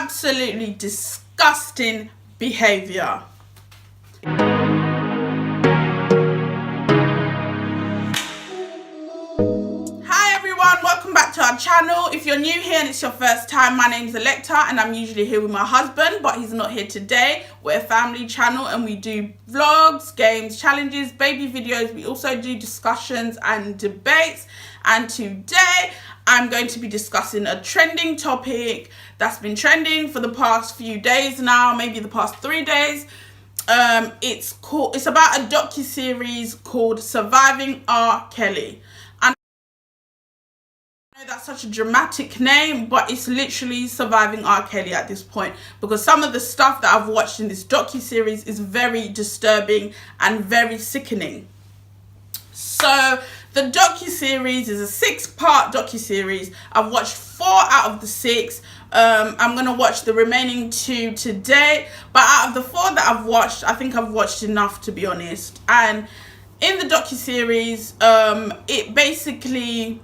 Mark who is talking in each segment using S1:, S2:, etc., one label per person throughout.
S1: absolutely disgusting behavior. Welcome back to our channel. If you're new here and it's your first time, my name's Aaliyah and I'm usually here with my husband, but he's not here today. We're a family channel and we do vlogs, games, challenges, baby videos. We also do discussions and debates, and today I'm going to be discussing a trending topic that's been trending for the past few days now, maybe the past 3 days. It's about a docuseries called Surviving R.kelly. That's such a dramatic name, but it's literally Surviving R.kelly at this point, because some of the stuff that I've watched in this docuseries is very disturbing and very sickening. So the docuseries is a 6-part docuseries. I've watched 4 out of the 6. I'm going to watch the remaining 2 today, but out of the 4 that I've watched, I think I've watched enough, to be honest. And in the docuseries, it basically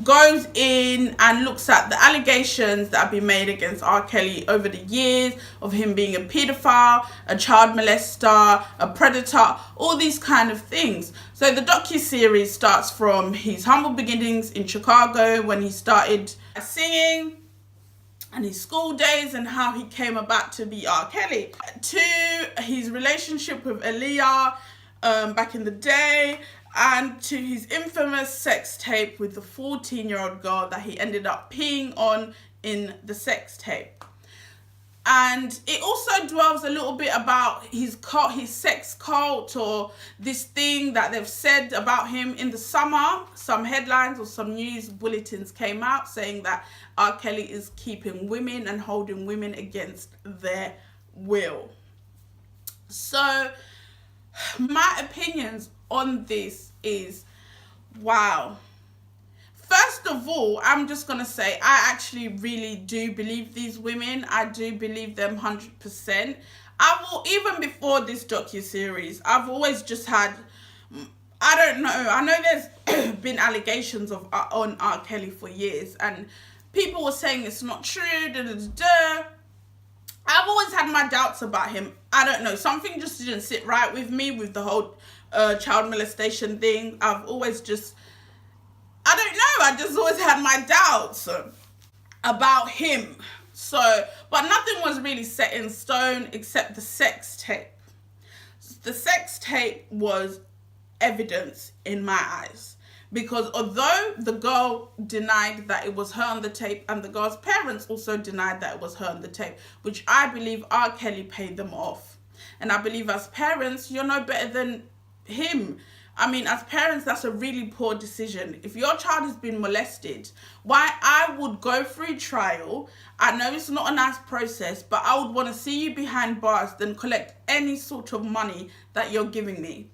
S1: goes in and looks at the allegations that have been made against R.kelly over the years of him being a paedophile, a child molester, a predator, all these kind of things. So the docuseries starts from his humble beginnings in Chicago when he started singing, and his school days and how he came about to be R.kelly, to his relationship with Aaliyah back in the day, and to his infamous sex tape with the 14-year-old girl that he ended up peeing on in the sex tape. And it also dwells a little bit about his cult, his sex cult, or this thing that they've said about him in the summer. Some headlines or some news bulletins came out saying that R.kelly is keeping women and holding women against their will. So my opinions on this is, wow. First of all, I'm just gonna say I actually really do believe these women. I do believe them 100%. Even before this docuseries, I've always just had, I don't know, I know there's been allegations on R.kelly for years, and people were saying it's not true, I've always had my doubts about him. I don't know, something just didn't sit right with me with the whole child molestation thing. I've always just, I don't know, I just always had my doubts about him. So, but nothing was really set in stone except the sex tape. The sex tape was evidence in my eyes, because although the girl denied that it was her on the tape, and the girl's parents also denied that it was her on the tape, which I believe R.kelly paid them off. And I believe as parents, you're no better than him. I mean, as parents, that's a really poor decision. If your child has been molested, why I would go through trial, I know it's not a nice process, but I would want to see you behind bars than collect any sort of money that you're giving me.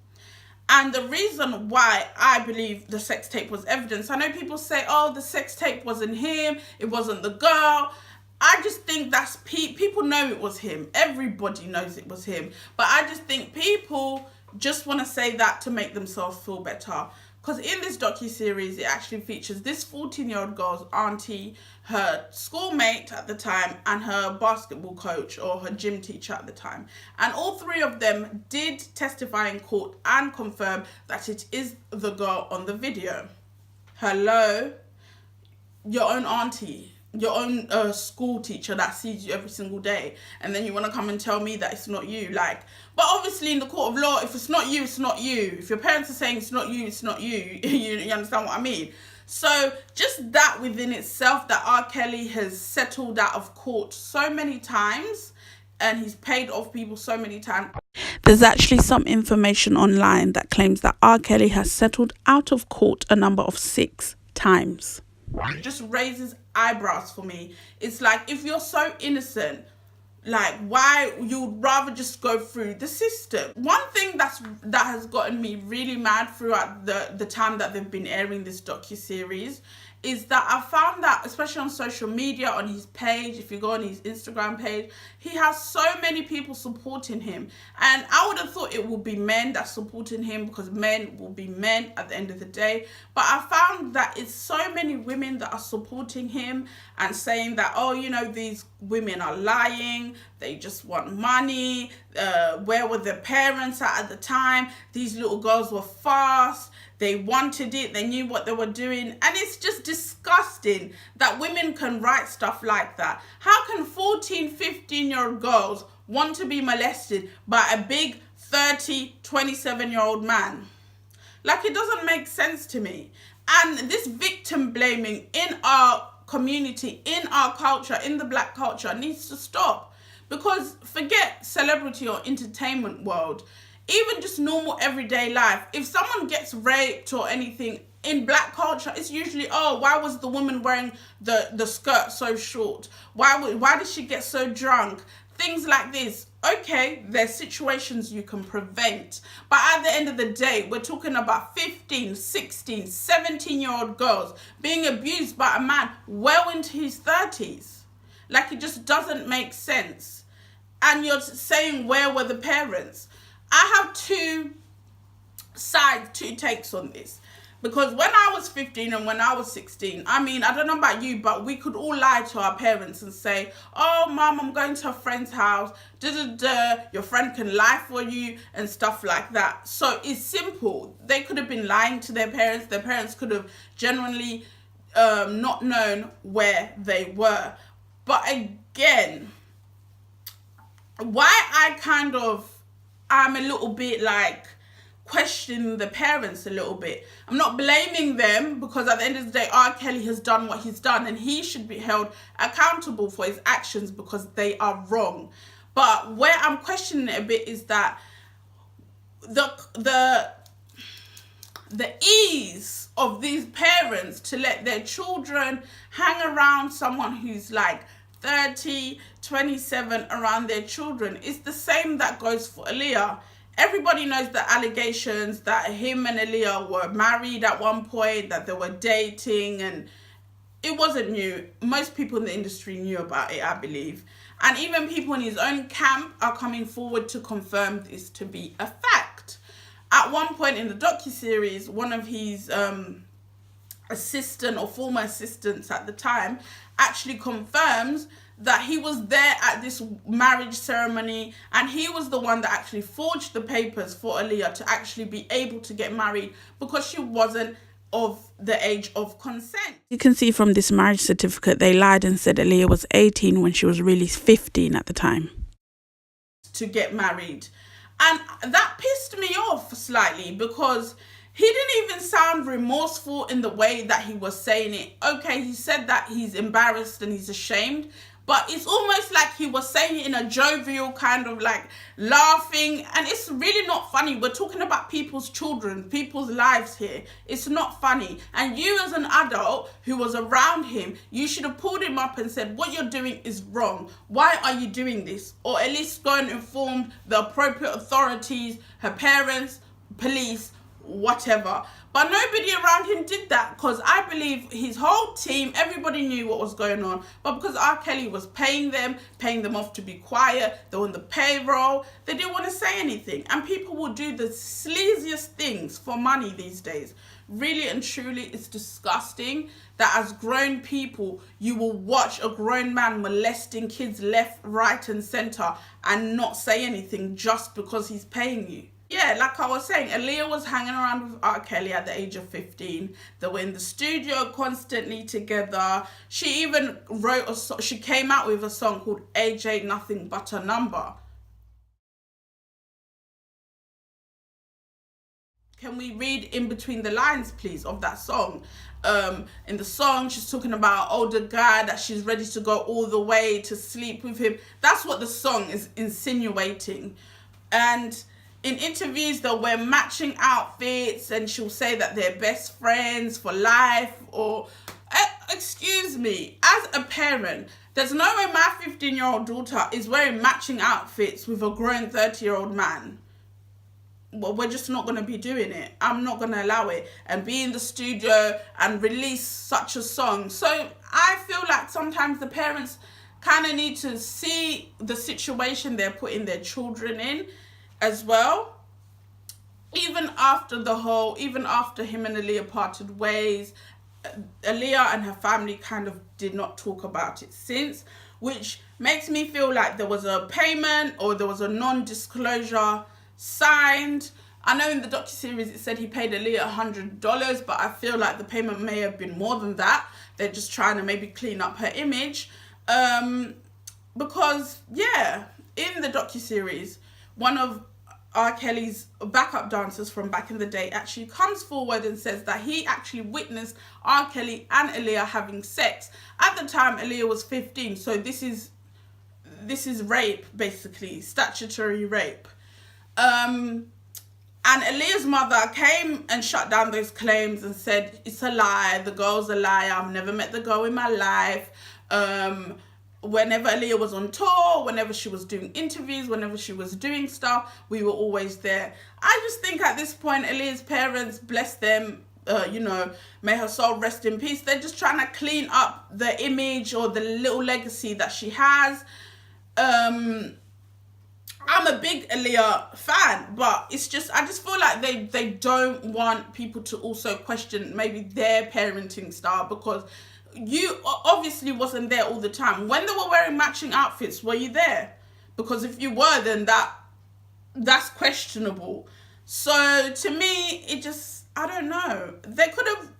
S1: And the reason why I believe the sex tape was evidence, I know people say, oh, the sex tape wasn't him, it wasn't the girl. I just think that's, people know it was him. Everybody knows it was him. But I just think people just want to say that to make themselves feel better. Because in this docuseries, it actually features this 14-year-old girl's auntie, her schoolmate at the time, and her basketball coach or her gym teacher at the time. And all 3 of them did testify in court and confirm that it is the girl on the video. Hello? Your own auntie, your own school teacher that sees you every single day, and then you want to come and tell me that it's not you. Like, but obviously in the court of law, if it's not you, it's not you. If your parents are saying it's not you, it's not you. You understand what I mean? So just that within itself, that R.kelly has settled out of court so many times and he's paid off people so many times. There's actually some information online that claims that R.kelly has settled out of court a number of 6 times. It just raises eyebrows for me. It's like, if you're so innocent, like, why you'd rather just go through the system. One thing that has gotten me really mad throughout the time that they've been airing this docuseries is that I found that, especially on social media, on his page, if you go on his Instagram page, he has so many people supporting him. And I would have thought it would be men that's supporting him, because men will be men at the end of the day. But I found that it's so many women that are supporting him and saying that, oh, you know, these women are lying, they just want money, where were their parents at the time? These little girls were fast, they wanted it, they knew what they were doing. And it's just disgusting that women can write stuff like that. How can 14, 15-year-old girls want to be molested by a big 30, 27-year-old man? Like, it doesn't make sense to me. And this victim blaming in our community, in our culture, in the black culture, needs to stop. Because forget celebrity or entertainment world, even just normal everyday life, if someone gets raped or anything in black culture, it's usually, oh, why was the woman wearing the skirt so short? Why did she get so drunk? Things like this. Okay, there's situations you can prevent, but at the end of the day, we're talking about 15, 16, 17-year-old girls being abused by a man well into his 30s. Like, it just doesn't make sense. And you're saying, where were the parents? I have two takes on this. Because when I was 15 and when I was 16, I mean, I don't know about you, but we could all lie to our parents and say, oh, mom, I'm going to a friend's house, your friend can lie for you and stuff like that. So it's simple. They could have been lying to their parents could have genuinely not known where they were. But again, why I'm a little bit like, questioning the parents a little bit. I'm not blaming them, because at the end of the day, R.Kelly has done what he's done and he should be held accountable for his actions because they are wrong. But where I'm questioning it a bit is that the ease of these parents to let their children hang around someone who's like 30, 27 around their children is the same that goes for Aaliyah. Everybody knows the allegations that him and Aaliyah were married at one point, that they were dating, and it wasn't new. Most people in the industry knew about it, I believe. And even people in his own camp are coming forward to confirm this to be a fact. At one point in the docuseries, one of his assistant or former assistants at the time actually confirms that he was there at this marriage ceremony and he was the one that actually forged the papers for Aaliyah to actually be able to get married because she wasn't of the age of consent.
S2: You can see from this marriage certificate, they lied and said Aaliyah was 18 when she was really 15 at the time.
S1: To get married. And that pissed me off slightly because he didn't even sound remorseful in the way that he was saying it. Okay, he said that he's embarrassed and he's ashamed, but it's almost like he was saying it in a jovial kind of like laughing, and it's really not funny. We're talking about people's children, people's lives here. It's not funny. And you as an adult who was around him, you should have pulled him up and said, what you're doing is wrong. Why are you doing this? Or at least go and inform the appropriate authorities, her parents, police, whatever. But nobody around him did that, because I believe his whole team, everybody knew what was going on. But because R.Kelly was paying them off to be quiet, they were on the payroll, they didn't want to say anything. And people will do the sleaziest things for money these days. Really and truly, it's disgusting that as grown people, you will watch a grown man molesting kids left, right and centre and not say anything just because he's paying you. Yeah, like I was saying, Aaliyah was hanging around with R.Kelly at the age of 15. They were in the studio constantly together. She even wrote a song. She came out with a song called Age Ain't Nothing But a Number. Can we read in between the lines, please, of that song? In the song, she's talking about an older guy that she's ready to go all the way to sleep with him. That's what the song is insinuating. And in interviews, they'll wear matching outfits and she'll say that they're best friends for life. Or, excuse me, as a parent, there's no way my 15-year-old daughter is wearing matching outfits with a grown 30-year-old man. well, we're just not going to be doing it. I'm not going to allow it and be in the studio and release such a song. So I feel like sometimes the parents kind of need to see the situation they're putting their children in as well. Even after him and Aaliyah parted ways, Aaliyah and her family kind of did not talk about it since, which makes me feel like there was a payment or there was a non-disclosure signed. I know in the docuseries it said he paid Aaliyah $100, but I feel like the payment may have been more than that. They're just trying to maybe clean up her image. Because, yeah, in the docuseries, one of R.Kelly's backup dancers from back in the day actually comes forward and says that he actually witnessed R.Kelly and Aaliyah having sex. At the time, Aaliyah was 15, so this is rape, basically, statutory rape. And Aaliyah's mother came and shut down those claims and said, it's a lie, the girl's a liar, I've never met the girl in my life. Whenever Aaliyah was on tour, whenever she was doing interviews, whenever she was doing stuff, we were always there. I just think at this point, Aaliyah's parents, bless them, may her soul rest in peace. They're just trying to clean up the image or the little legacy that she has. I'm a big Aaliyah fan, but I just feel like they don't want people to also question maybe their parenting style, because you obviously wasn't there all the time. When they were wearing matching outfits, were you there? Because if you were, then that's questionable. So to me, I don't know. They could have,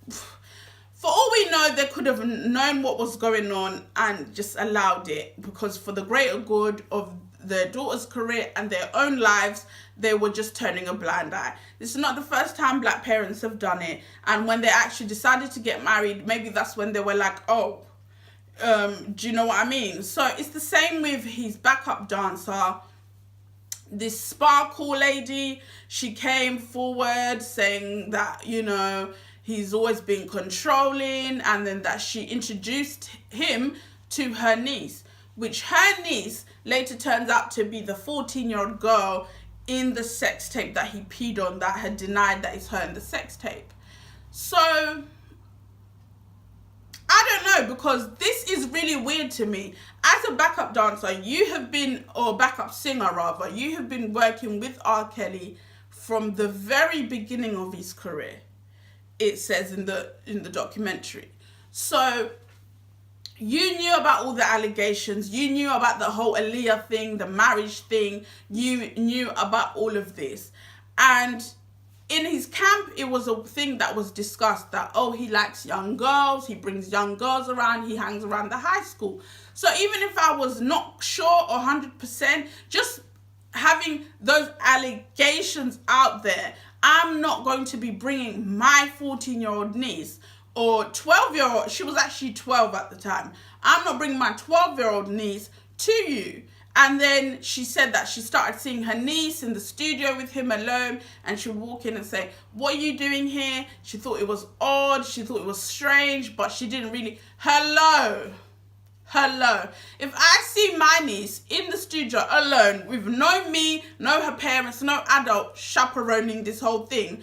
S1: for all we know, they could have known what was going on and just allowed it, because for the greater good of their daughter's career and their own lives, they were just turning a blind eye. This is not the first time black parents have done it. And when they actually decided to get married, maybe that's when they were like, oh, do you know what I mean? So it's the same with his backup dancer, this Sparkle lady. She came forward saying that, he's always been controlling, and then that she introduced him to her niece, which her niece later turns out to be the 14-year-old girl in the sex tape that he peed on, that had denied that it's her in the sex tape. So I don't know, because this is really weird to me. As a backup dancer, or backup singer rather, you have been working with R. Kelly from the very beginning of his career, it says in the documentary. So you knew about all the allegations, you knew about the whole Aaliyah thing, the marriage thing, you knew about all of this. And in his camp, it was a thing that was discussed that, oh, he likes young girls, he brings young girls around, he hangs around the high school. So even if I was not sure or 100%, just having those allegations out there, I'm not going to be bringing my 14-year-old niece or 12-year-old, she was actually 12 at the time, I'm not bringing my 12-year-old niece to you. And then she said that she started seeing her niece in the studio with him alone, and she would walk in and say, what are you doing here? She thought it was odd, she thought it was strange, but she didn't really, hello. If I see my niece in the studio alone with no me, no her parents, no adult chaperoning this whole thing,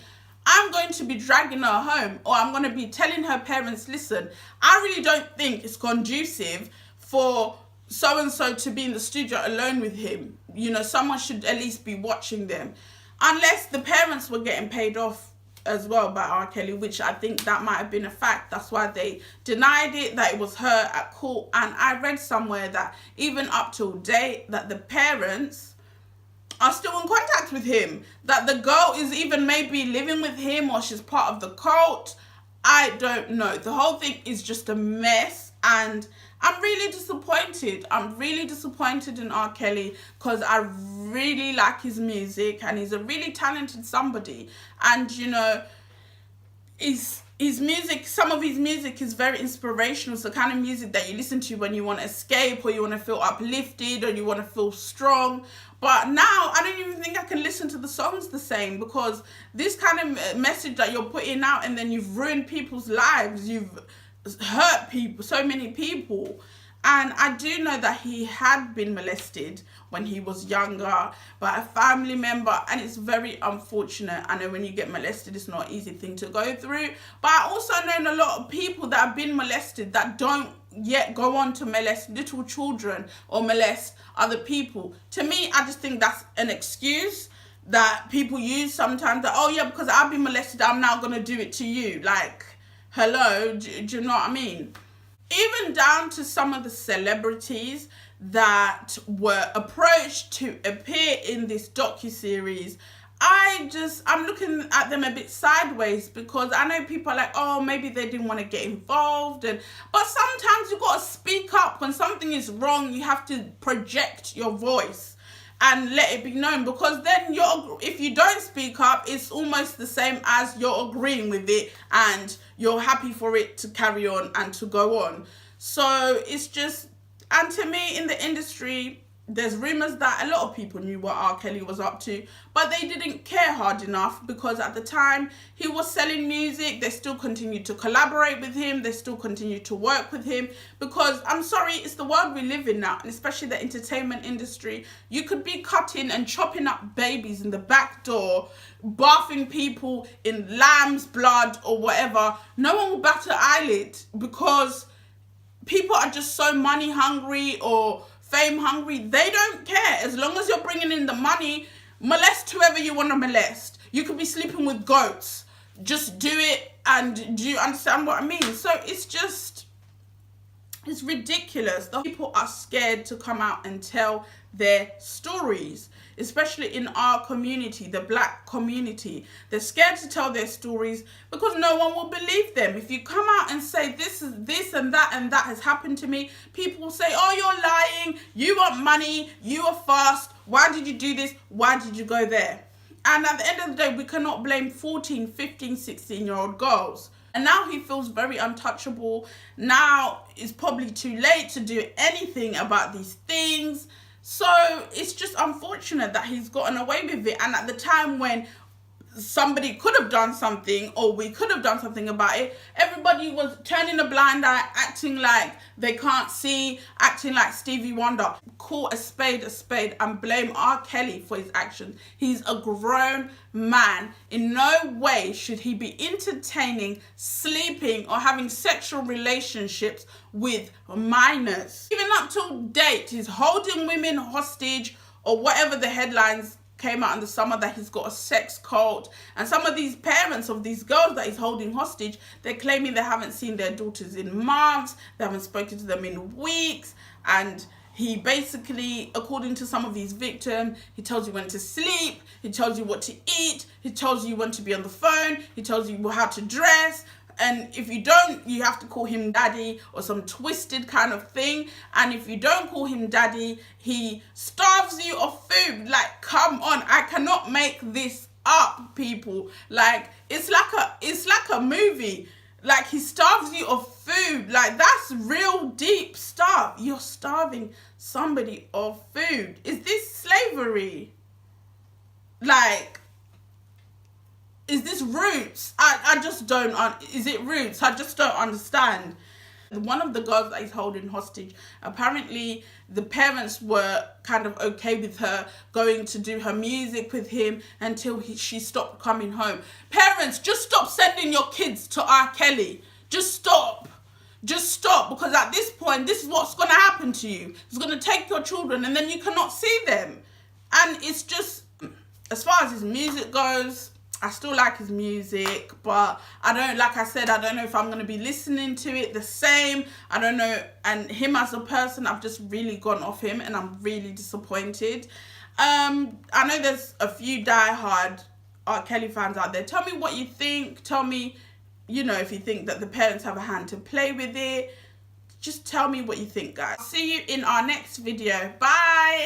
S1: I'm going to be dragging her home, or I'm going to be telling her parents, listen, I really don't think it's conducive for so-and-so to be in the studio alone with him. Someone should at least be watching them. Unless the parents were getting paid off as well by R. Kelly, which I think that might have been a fact. That's why they denied it, that it was her at court. And I read somewhere that even up till date, that the parents are still in contact with him, that the girl is even maybe living with him, or she's part of the cult. I don't know. The whole thing is just a mess, and I'm really disappointed. I'm really disappointed in R. Kelly, because I really like his music, and he's a really talented somebody. And his music, some of his music is very inspirational. It's the kind of music that you listen to when you want to escape, or you want to feel uplifted, or you want to feel strong. But now I don't even think I can listen to the songs the same, because this kind of message that you're putting out, and then you've ruined people's lives, you've hurt people, so many people. And I do know that he had been molested when he was younger by a family member, and it's very unfortunate. I know when you get molested, it's not an easy thing to go through. But I also know a lot of people that have been molested that don't yet go on to molest little children or molest other people. To me, I just think that's an excuse that people use sometimes, that, oh yeah, because I've been molested, I'm now going to do it to you. Like, hello, do you know what I mean? Even down to some of the celebrities that were approached to appear in this docuseries, I'm looking at them a bit sideways, because I know people are like, oh, maybe they didn't want to get involved, but sometimes you got to speak up when something is wrong. You have to project your voice and let it be known, because then if you don't speak up, it's almost the same as you're agreeing with it and you're happy for it to carry on and to go on. So it's just, and to me, in the industry, there's rumours that a lot of people knew what R. Kelly was up to, but they didn't care hard enough, because at the time he was selling music, they still continued to collaborate with him, they still continued to work with him, because I'm sorry, it's the world we live in now, and especially the entertainment industry. You could be cutting and chopping up babies in the back door, bathing people in lamb's blood or whatever. No one will bat an eyelid, because people are just so money hungry or fame hungry. They don't care. As long as you're bringing in the money, molest whoever you want to molest. You could be sleeping with goats. Just do it. And do you understand what I mean? So it's ridiculous. The people are scared to come out and tell their stories, especially in our community, the black community. They're scared to tell their stories because no one will believe them. If you come out and say this and that has happened to me, people will say, oh, you're lying, you want money, you are fast, why did you do this, why did you go there? And at the end of the day, we cannot blame 14, 15, 16-year-old girls. And now he feels very untouchable. Now it's probably too late to do anything about these things. So it's just unfortunate that he's gotten away with it. And at the time when somebody could have done something, or we could have done something about it, everybody was turning a blind eye, acting like they can't see, acting like Stevie Wonder. Call a spade, and blame R. Kelly for his actions. He's a grown man. In no way should he be entertaining, sleeping, or having sexual relationships with minors. Even up to date, he's holding women hostage, or whatever the headlines came out in the summer, that he's got a sex cult. And some of these parents of these girls that he's holding hostage, they're claiming they haven't seen their daughters in months, they haven't spoken to them in weeks. And he basically, according to some of these victims, he tells you when to sleep, he tells you what to eat, he tells you when to be on the phone, he tells you how to dress. And if you don't, you have to call him daddy or some twisted kind of thing. And if you don't call him daddy, he starves you of food. Like, come on, I cannot make this up, people. Like, it's like a movie. Like, he starves you of food. Like, that's real deep stuff. You're starving somebody of food. Is this slavery? Like, is this roots? I just don't, is it roots? I just don't understand. One of the girls that he's holding hostage, apparently the parents were kind of okay with her going to do her music with him until she stopped coming home. Parents, just stop sending your kids to R. Kelly. Just stop. Just stop, because at this point, this is what's going to happen to you. It's going to take your children and then you cannot see them. And it's just, as far as his music goes, I still like his music, but I don't, like I said, I don't know if I'm going to be listening to it the same. I don't know. And him as a person, I've just really gone off him and I'm really disappointed. I know there's a few diehard R. Kelly fans out there. Tell me what you think. Tell me, you know, if you think that the parents have a hand to play with it. Just tell me what you think, guys. See you in our next video. Bye.